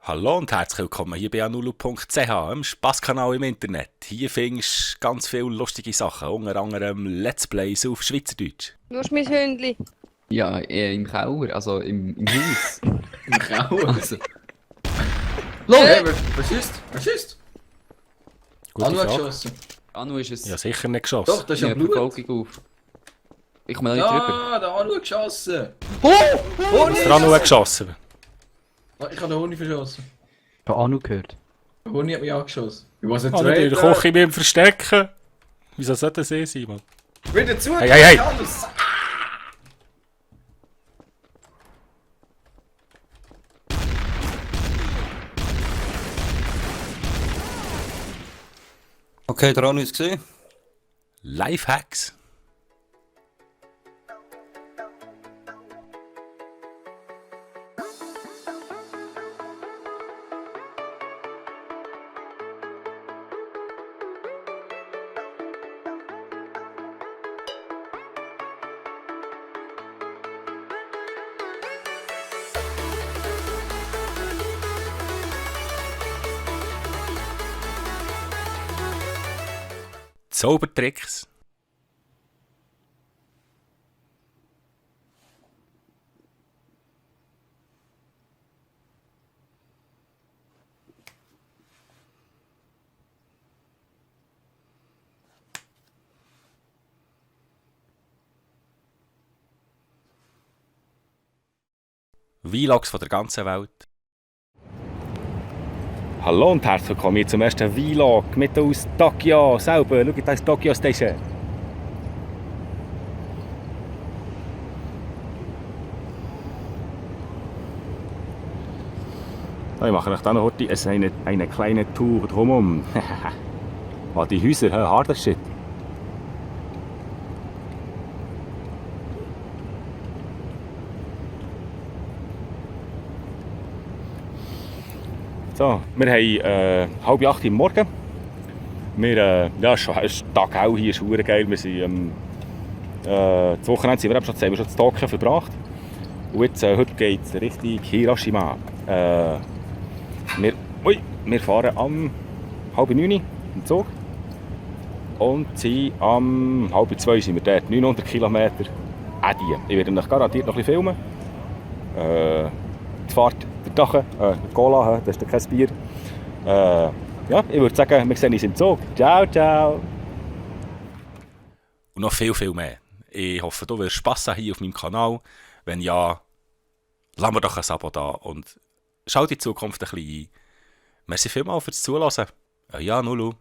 Hallo und herzlich willkommen hier bei anulu.ch, einem Spasskanal im Internet. Hier findest du ganz viele lustige Sachen, unter anderem Let's Plays auf Schweizerdeutsch. Wo ist mein Hündli? Ja, im Keller, also im Haus. Im Keller. Also, Hey, was ist? Was ist? Gute Anu hat Frage. geschossen. Anu ist es. Ja, sicher nicht geschossen. Doch, das ist ja ja Blut. Verfolgung auf. Ich komme nicht drüber. Ja, der Anu hat geschossen. Ist der Anu geschossen? Ich habe den Huni verschossen. Von Anu gehört. Der Huni hat mich angeschossen. Ich weiß nicht, Ah, nicht in der Küche mit ihm verstecken. Wieso sollte das sein, Mann? Wieder zu! Hey, hey, hey. Alles. Okay, der Anu ist gesehen. Lifehacks. Zaubertricks. Vlogs von der ganzen Welt. Hallo und herzlich willkommen hier zum ersten Vlog mit aus Tokio selber. Schau, da ist Tokyo Station. Ich mache euch dann noch heute eine kleine Tour drumherum. Ah, die Häuser, harder Shit. So, wir haben 7:30 Uhr am Morgen. Wir, ja, ist Tag auch hier, ist verdammt geil. Wir sind, das Wochenende sind wir eben schon in Tokio verbracht. Und jetzt, heute geht es Richtung Hiroshima. Wir fahren am 8:30 im Zug. Und sind am 1:30 sind wir dort, 900 Kilometer. Ich werde euch garantiert noch ein bisschen filmen. Die Fahrt der Dache, Cola, das ist kein Bier. Ja, ich würde sagen, wir sehen uns im Zug. Ciao, ciao. Und noch viel, viel mehr. Ich hoffe, du wirst Spass haben hier auf meinem Kanal. Wenn ja, lass mir doch ein Abo da und schau die Zukunft ein bisschen ein. Merci vielmals fürs Zuhören. Ja, Nulu.